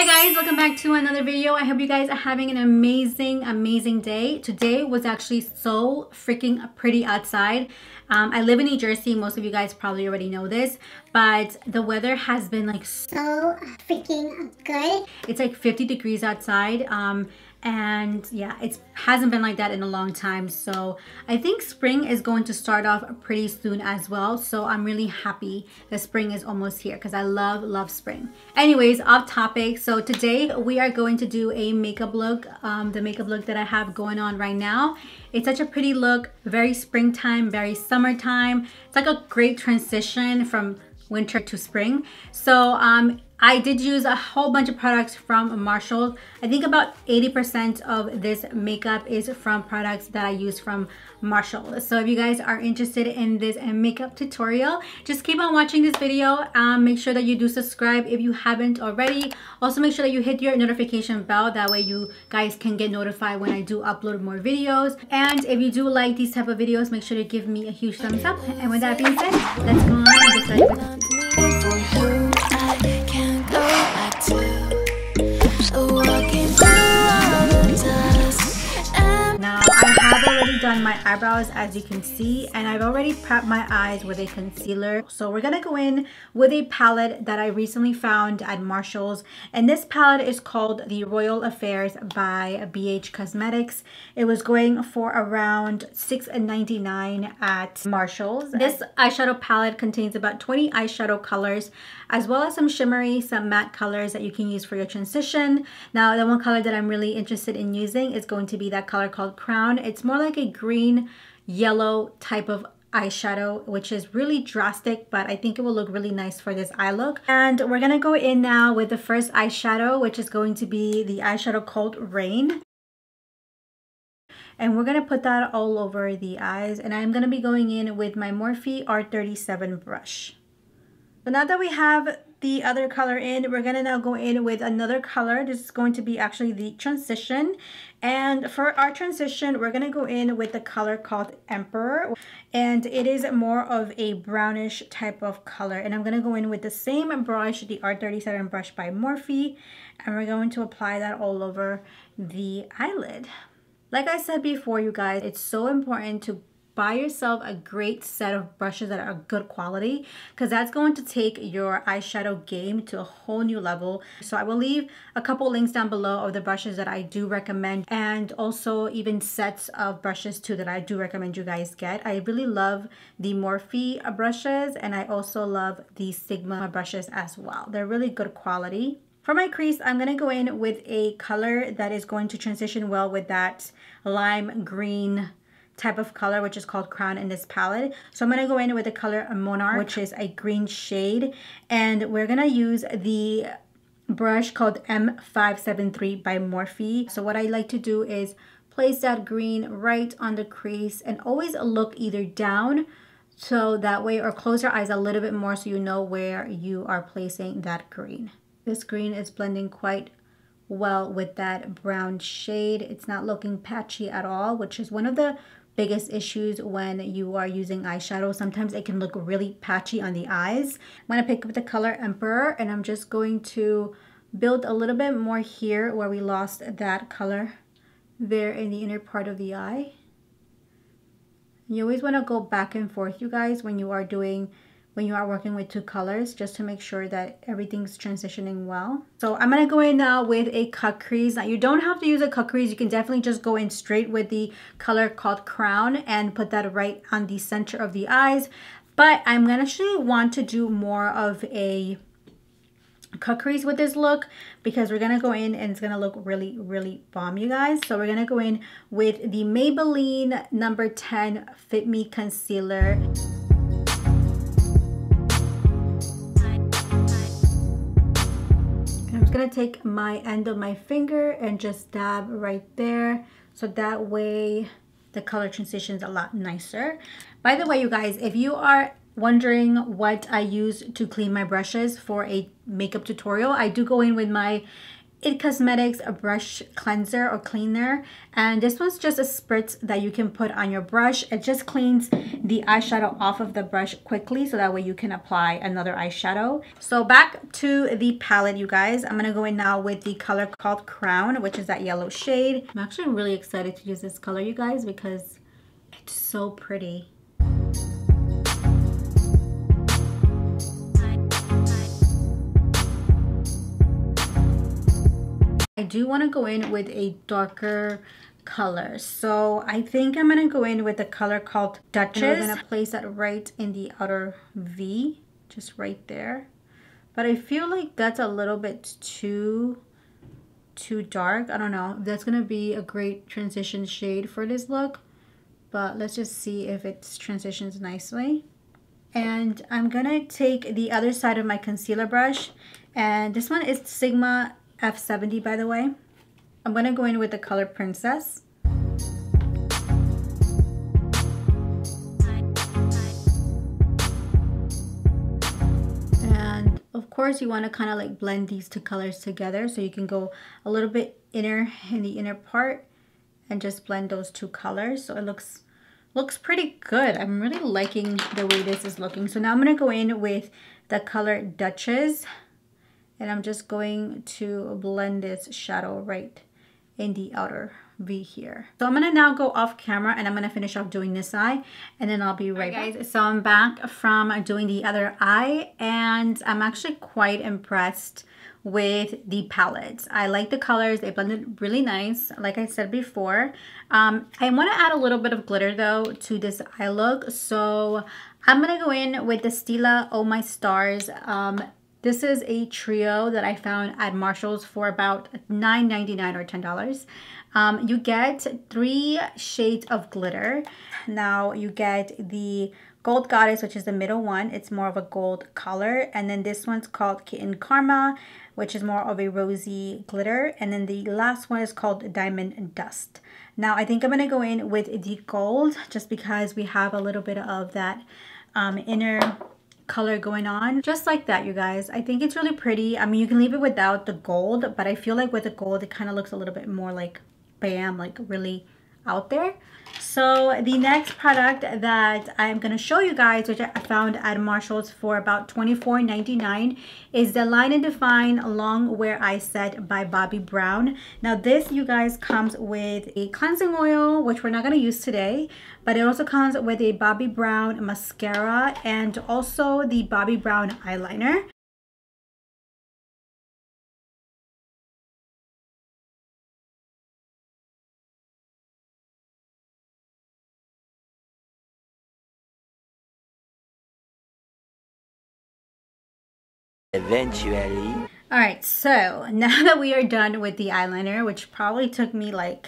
Hey guys, welcome back to another video. I hope you guys are having an amazing day. Today was actually so freaking pretty outside. I live in New Jersey. Most of you guys probably already know this, but the weather has been like so freaking good. It's like 50 degrees outside. And yeah, it hasn't been like that in a long time. So I think spring is going to start off pretty soon as well. So I'm really happy that spring is almost here because I love spring. Anyways, off topic. So today we are going to do a makeup look, the makeup look that I have going on right now. It's such a pretty look, very springtime, very summertime. It's like a great transition from winter to spring. So I did use a whole bunch of products from Marshall. I think about 80% of this makeup is from products that I use from Marshall. So if you guys are interested in this makeup tutorial, just keep on watching this video. Make sure that you do subscribe if you haven't already. Also make sure that you hit your notification bell. That way you guys can get notified when I do upload more videos. And if you do like these type of videos, make sure to give me a huge thumbs up. And with that being said, let's go on and get started with it. Now I have already done my eyebrows, as you can see, and I've already prepped my eyes with a concealer. So we're gonna go in with a palette that I recently found at Marshall's, and this palette is called the Royal Affairs by BH Cosmetics. It was going for around $6.99 at Marshall's. This eyeshadow palette contains about 20 eyeshadow colors, as well as some shimmery, some matte colors that you can use for your transition. Now, the one color that I'm really interested in using is going to be that color called Crown. It's more like a green, yellow type of eyeshadow, which is really drastic, but I think it will look really nice for this eye look. And we're gonna go in now with the first eyeshadow, which is going to be the eyeshadow called Rain. And we're gonna put that all over the eyes. And I'm gonna be going in with my Morphe R37 brush. So now that we have the other color in, we're gonna now go in with another color. This is going to be actually the transition. And for our transition, we're gonna go in with the color called Emperor. And it is more of a brownish type of color. And I'm gonna go in with the same brush, the R37 brush by Morphe. And we're going to apply that all over the eyelid. Like I said before, you guys, it's so important to buy yourself a great set of brushes that are good quality, because that's going to take your eyeshadow game to a whole new level. So I will leave a couple links down below of the brushes that I do recommend, and also even sets of brushes too that I do recommend you guys get. I really love the Morphe brushes, and I also love the Sigma brushes as well. They're really good quality. For my crease, I'm going to go in with a color that is going to transition well with that lime green type of color, which is called Crown in this palette. So I'm going to go in with the color Monarch, which is a green shade, and we're going to use the brush called M573 by Morphe. So what I like to do is place that green right on the crease, and always look either down, so that way, or close your eyes a little bit more so you know where you are placing that green. This green is blending quite well with that brown shade. It's not looking patchy at all, which is one of the biggest issues when you are using eyeshadow. Sometimes it can look really patchy on the eyes. I'm going to pick up the color Emperor, and I'm just going to build a little bit more here where we lost that color there in the inner part of the eye. You always want to go back and forth, you guys, when you are working with two colors, just to make sure that everything's transitioning well. So I'm going to go in now with a cut crease. Now you don't have to use a cut crease. You can definitely just go in straight with the color called Crown and put that right on the center of the eyes. But I'm going to actually want to do more of a cut crease with this look, because we're going to go in and it's going to look really bomb, you guys. So we're going to go in with the Maybelline number 10 Fit Me Concealer. I'm gonna take my end of my finger and just dab right there, so that way the color transitions a lot nicer. By the way, you guys, if you are wondering what I use to clean my brushes for a makeup tutorial, I do go in with my It Cosmetics a brush cleanser or cleaner, and this one's just a spritz that you can put on your brush. It just cleans the eyeshadow off of the brush quickly, so that way you can apply another eyeshadow. So back to the palette, you guys. I'm gonna go in now with the color called Crown, which is that yellow shade. I'm actually really excited to use this color, you guys, because it's so pretty. I do want to go in with a darker color, so I think I'm going to go in with the color called Duchess. And we're going to place that right in the outer V, just right there. But I feel like that's a little bit too dark. I don't know if that's going to be a great transition shade for this look, but let's just see if it transitions nicely. And I'm going to take the other side of my concealer brush, and this one is Sigma F70, by the way. I'm going to go in with the color Princess. And of course you want to kind of like blend these two colors together, so you can go a little bit inner in the inner part and just blend those two colors, so it looks pretty good. I'm really liking the way this is looking. So now I'm going to go in with the color Duchess. And I'm just going to blend this shadow right in the outer V here. So I'm gonna now go off camera and I'm gonna finish off doing this eye, and then I'll be right back. Guys, so I'm back from doing the other eye, and I'm actually quite impressed with the palettes. I like the colors. They blended really nice, like I said before. I want to add a little bit of glitter though to this eye look. So I'm gonna go in with the Stila Oh My Stars. This is a trio that I found at Marshall's for about $9.99 or $10. You get 3 shades of glitter. Now you get the Gold Goddess, which is the middle one. It's more of a gold color. And then this one's called Kitten Karma, which is more of a rosy glitter. And then the last one is called Diamond Dust. Now I think I'm going to go in with the gold just because we have a little bit of that inner color going on, just like that, you guys. I think it's really pretty. I mean, you can leave it without the gold, but I feel like with the gold it kind of looks a little bit more like bam, like really out there. So the next product that I'm going to show you guys, which I found at Marshall's for about $24.99, is the Line and Define Long Wear Eye Set by Bobbi Brown. Now this, you guys, comes with a cleansing oil, which we're not going to use today, but it also comes with a Bobbi Brown mascara and also the Bobbi Brown eyeliner. Eventually. All right, so now that we are done with the eyeliner, which probably took me like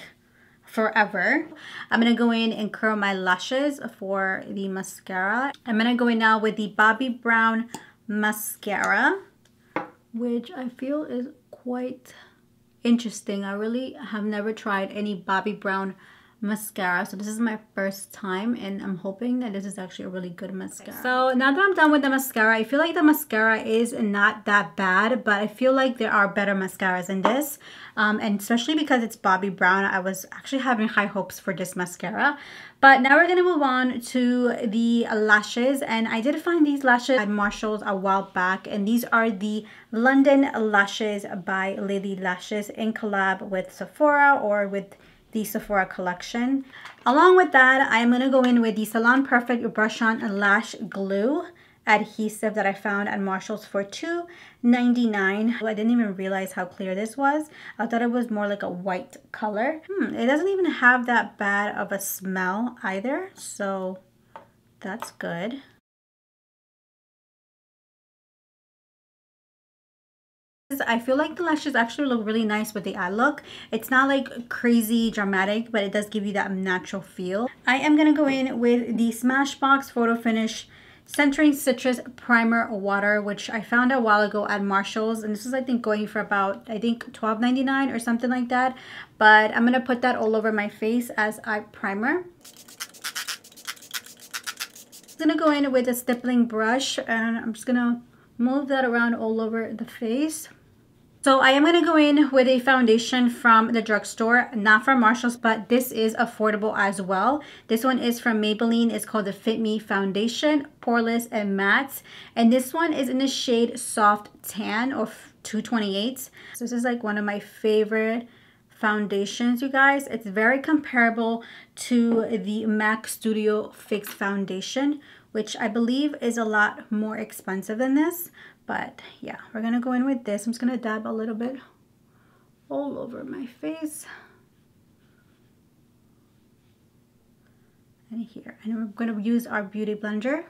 forever, I'm gonna go in and curl my lashes for the mascara. I'm gonna go in now with the Bobbi Brown mascara, which I feel is quite interesting. I really have never tried any Bobbi Brown mascara, so this is my first time, and I'm hoping that this is actually a really good mascara. So now that I'm done with the mascara, I feel like the mascara is not that bad, but I feel like there are better mascaras than this, and especially because it's Bobbi Brown, I was actually having high hopes for this mascara. But now we're gonna move on to the lashes, and I did find these lashes at Marshall's a while back, and these are the London Lashes by Lily Lashes in collab with Sephora or with the Sephora collection. Along with that, I'm going to go in with the Salon Perfect Brush On Lash Glue adhesive that I found at Marshall's for $2.99. I didn't even realize how clear this was. I thought it was more like a white color. It doesn't even have that bad of a smell either, so that's good. I feel like the lashes actually look really nice with the eye look. It's not like crazy dramatic, but it does give you that natural feel. I am going to go in with the Smashbox Photo Finish Centering Citrus Primer Water, which I found a while ago at Marshall's, and this is I think going for about $12.99 or something like that. But I'm going to put that all over my face as eye primer. I'm going to go in with a stippling brush, and I'm just going to move that around all over the face. So I am going to go in with a foundation from the drugstore, not from Marshall's, but this is affordable as well. This one is from Maybelline. It's called the Fit Me Foundation, Poreless and Matte. And this one is in the shade Soft Tan or 228. So this is like one of my favorite foundations, you guys. It's very comparable to the MAC Studio Fix foundation, which I believe is a lot more expensive than this. But yeah, we're gonna go in with this. I'm just gonna dab a little bit all over my face and here. And we're gonna use our beauty blender.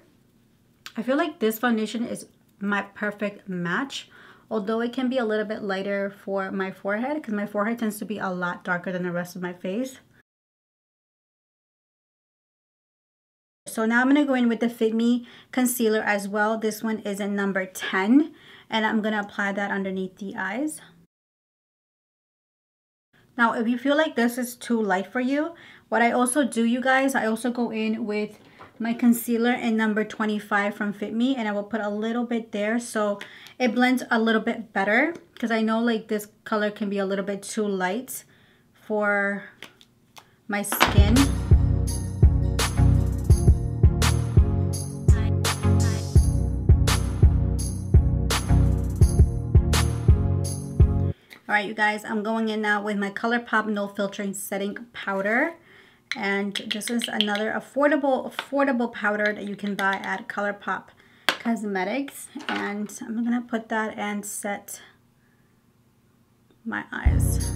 I feel like this foundation is my perfect match, although it can be a little bit lighter for my forehead because my forehead tends to be a lot darker than the rest of my face. So now I'm going to go in with the Fit Me concealer as well. This one is in number 10, and I'm going to apply that underneath the eyes. Now, if you feel like this is too light for you, what I also do, you guys, I also go in with my concealer in number 25 from Fit Me, and I will put a little bit there so it blends a little bit better, because I know like this color can be a little bit too light for my skin. All right, you guys, I'm going in now with my ColourPop No Filtering Setting Powder. And this is another affordable powder that you can buy at ColourPop Cosmetics. And I'm going to put that and set my eyes.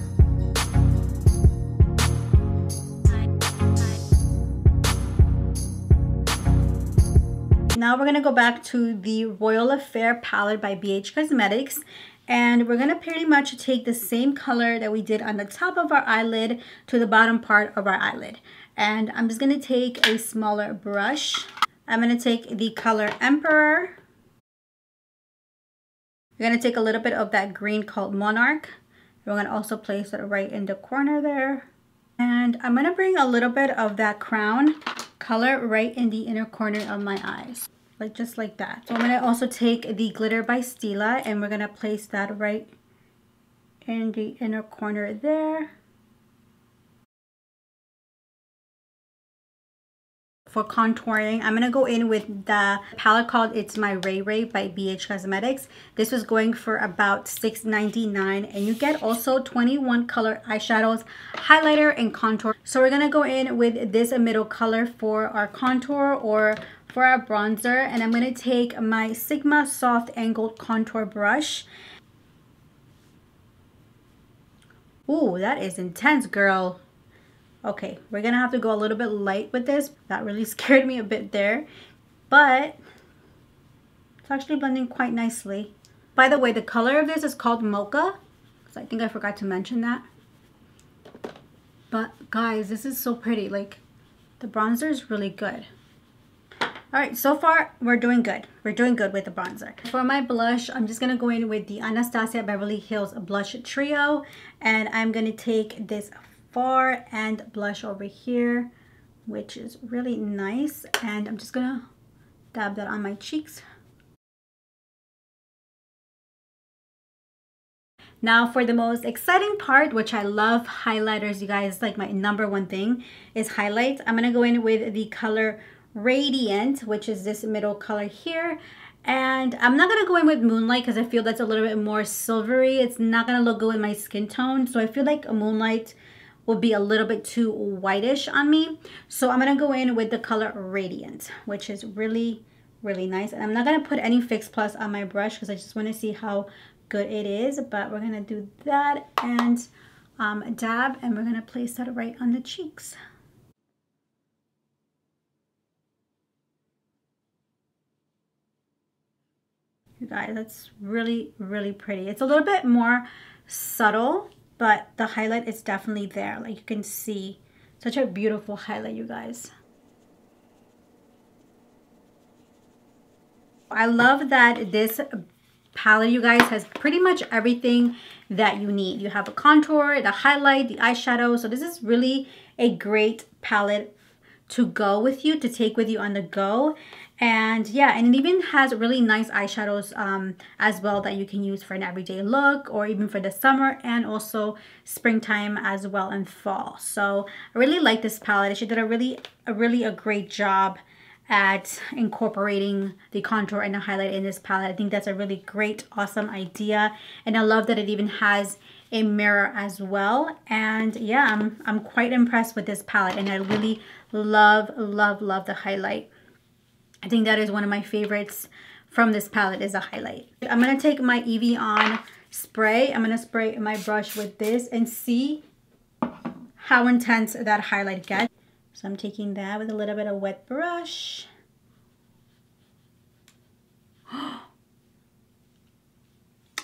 Now we're going to go back to the Royal Affair palette by BH Cosmetics. And we're going to pretty much take the same color that we did on the top of our eyelid to the bottom part of our eyelid. And I'm just going to take a smaller brush. I'm going to take the color Emperor. We're going to take a little bit of that green called Monarch. We're going to also place it right in the corner there. And I'm going to bring a little bit of that Crown color right in the inner corner of my eyes. Like just like that. So I'm going to also take the Glitter by Stila and we're going to place that right in the inner corner there. For contouring, I'm going to go in with the palette called It's My Ray Ray by BH Cosmetics. This was going for about $6.99 and you get also 21 color eyeshadows, highlighter, and contour. So we're going to go in with this middle color for our contour or for our bronzer, and I'm going to take my Sigma Soft Angled Contour Brush. Ooh, that is intense, girl. Okay, we're going to have to go a little bit light with this. That really scared me a bit there, but it's actually blending quite nicely. By the way, the color of this is called Mocha, so I think I forgot to mention that. But guys, this is so pretty. Like, the bronzer is really good. All right, so far we're doing good. We're doing good with the bronzer. For my blush, I'm just gonna go in with the Anastasia Beverly Hills Blush Trio, and I'm gonna take this Far and blush over here, which is really nice, and I'm just gonna dab that on my cheeks. Now for the most exciting part, which I love highlighters, you guys, like my #1 thing is highlights. I'm gonna go in with the color Radiant, which is this middle color here. And I'm not going to go in with Moonlight because I feel that's a little bit more silvery. It's not going to look good with my skin tone. So I feel like a Moonlight will be a little bit too whitish on me. So I'm going to go in with the color Radiant, which is really, really nice. And I'm not going to put any Fix Plus on my brush because I just want to see how good it is. But we're going to do that and dab, and we're going to place that right on the cheeks. You guys, that's really, really pretty. It's a little bit more subtle, but the highlight is definitely there. Like you can see, such a beautiful highlight, you guys. I love that this palette, you guys, has pretty much everything that you need. You have a contour, the highlight, the eyeshadow. So this is really a great palette to go with you, to take with you on the go. And yeah, and it even has really nice eyeshadows as well that you can use for an everyday look or even for the summer and also springtime as well and fall. So I really like this palette. She did a really great job at incorporating the contour and the highlight in this palette. I think that's a really great, awesome idea. And I love that it even has a mirror as well. And yeah, I'm quite impressed with this palette, and I really love the highlight. I think that is one of my favorites from this palette is a highlight. I'm going to take my Evian spray. I'm going to spray my brush with this and see how intense that highlight gets. So I'm taking that with a little bit of wet brush. All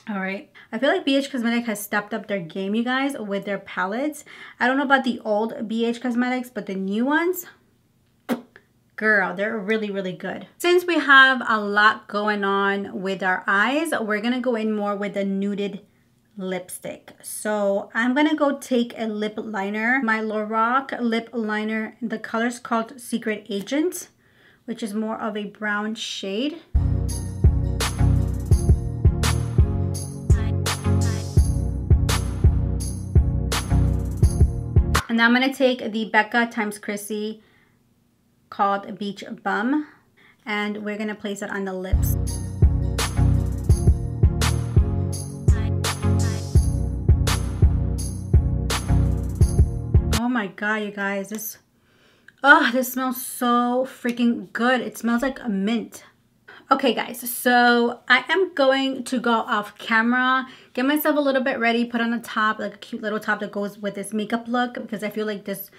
right. I feel like BH Cosmetics has stepped up their game, you guys, with their palettes. I don't know about the old BH Cosmetics, but the new ones, girl, they're really good. Since we have a lot going on with our eyes, we're gonna go in more with a nuded lipstick. So I'm gonna go take a lip liner, my Lorac lip liner. The color's called Secret Agent, which is more of a brown shade. And now I'm gonna take the Becca x Chrissy called Beach Bum, and we're gonna place it on the lips. Oh my god, you guys, this smells so freaking good. It smells like a mint. Okay guys, so I am going to go off camera, get myself a little bit ready, put on the top, like a cute little top that goes with this makeup look, because I feel like this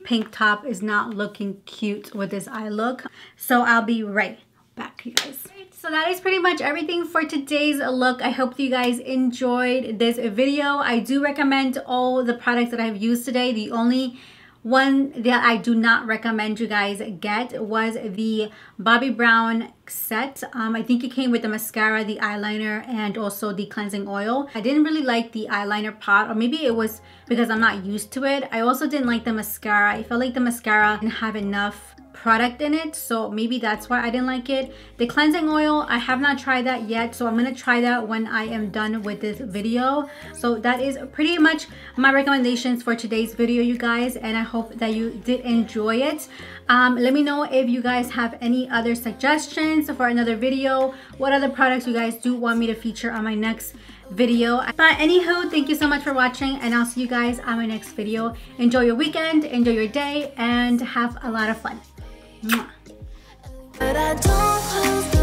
pink top is not looking cute with this eye look. So I'll be right back, you guys. So that is pretty much everything for today's look. I hope you guys enjoyed this video. I do recommend all the products that I've used today. The only one that I do not recommend you guys get was the Bobbi Brown set. I think it came with the mascara, the eyeliner, and also the cleansing oil. I didn't really like the eyeliner pot, or maybe it was because I'm not used to it. I also didn't like the mascara. I felt like the mascara didn't have enough product in it, so maybe that's why I didn't like it. The cleansing oil, I have not tried that yet, so I'm gonna try that when I am done with this video. So that is pretty much my recommendations for today's video, you guys, and I hope that you did enjoy it. Let me know if you guys have any other suggestions for another video, what other products you guys do want me to feature on my next video. But anywho, thank you so much for watching, and I'll see you guys on my next video. Enjoy your weekend, enjoy your day, and have a lot of fun. Mwah. But I don't